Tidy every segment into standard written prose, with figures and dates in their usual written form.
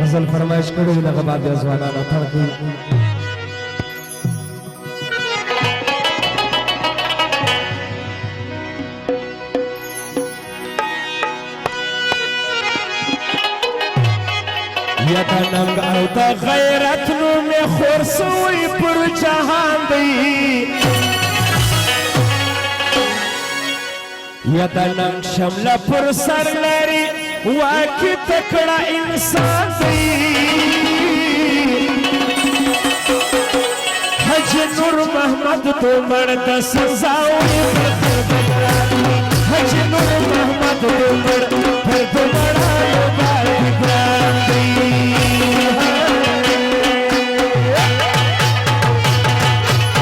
غزل فرمایش کړی دغه بعد ځوانانو ته یا دا ننګ او د غیرت نوم یې خور سوی پر جهان دی یا دا ننګ شمله پر سر لري واکې تکړه انسان دی حج نور محمد دومر د سزاوي حج نور محمد دومر پر دومرانو باندې ګران دی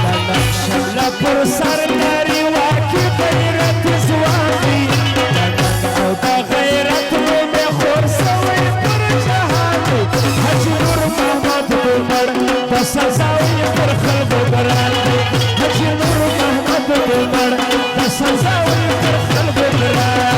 دا ننګ شمله پر سر لري واکې غیرت ځوان دی دا ننګ او د غیرت نوم یې خور سوی پر جهان دی حج نور محمد دومر د سزاوي پر خلکو ګران دی حج نور محمد دومر د سزاوي پر خلکو ګران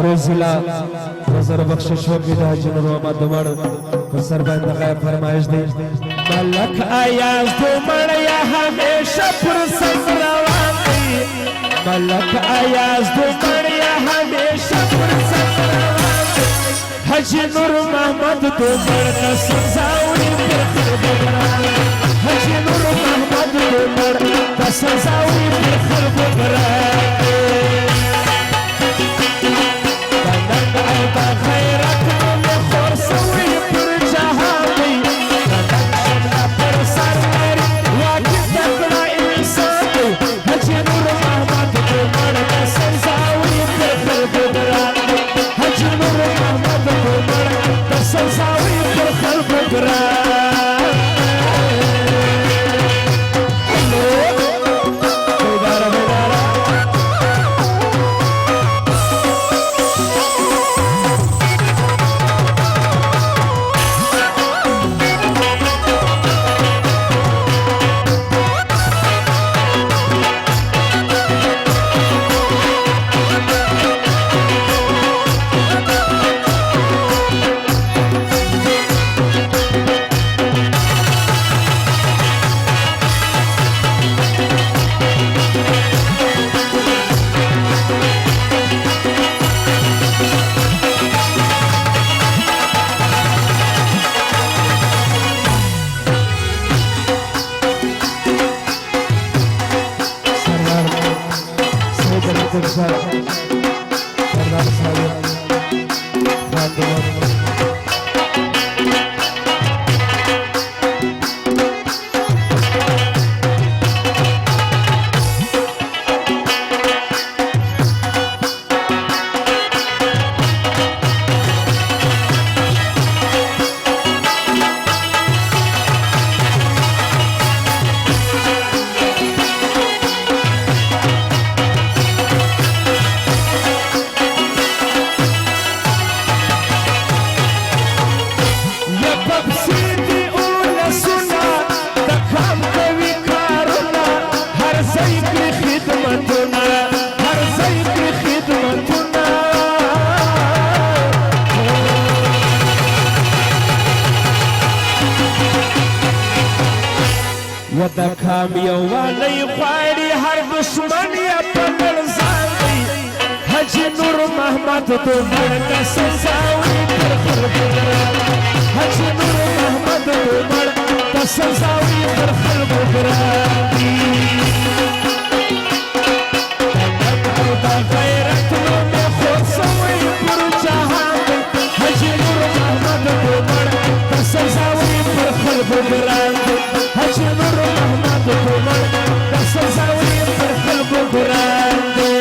روزیلا نظر بخشش ہوگی دا جنور محمد دومر خسر بند غیر فرمائش دی ملک آیاز دومر یا ہمیشہ پر سفروان دی ملک آیاز دومر یا ہمیشہ پر سفروان دی حج نور محمد دومر کا سزاوی پر خلبگران حج نور محمد دومر کا سزاوی پر خلبگران غیرت نوم یې خور سوی پر جهان دی دا ننګ شمله پر سر لري واکې تکړه انسان دی حج نور محمد دومر د سزاوي پر خلکو ګران دی حج نور محمد دومر د سزاوي پر خلکو ګران بیداره بیداره کامیابی غواړي هر دشمن یې په لړزان دی حاجي نور محمد دومره ته سزاوي پر خلکو ګران حاجي نور محمد دومره ته سزاوي پر خلکو ګران دي دا غیرت نو مې خود سوی پر جهان دی حاجي نور محمد دومره ته سزاوي پر خلکو ګران دی حاجي نور محمد دومره ته سزاوي پر خلکو ګران دی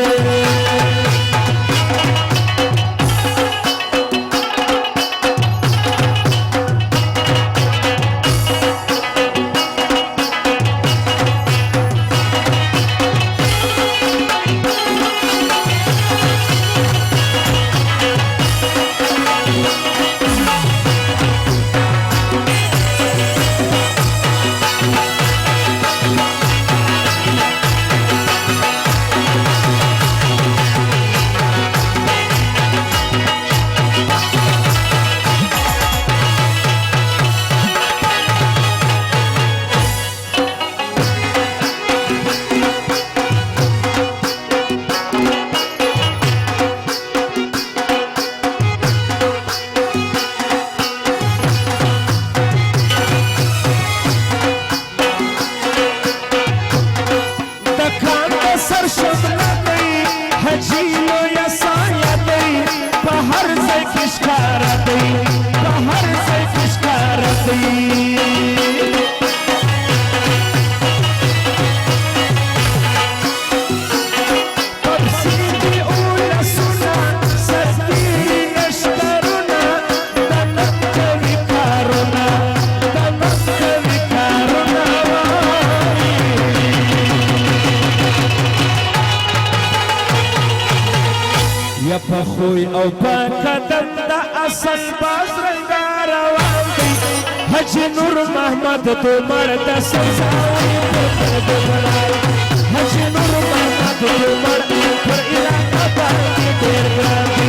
یا په خوی او په قدم د اصل باز رنګا روان دی حاجي نور محمد دومره ته سزاوي پر خلکو ګران حاجي نور محمد دومره پر علاقه باندې ډېر ګران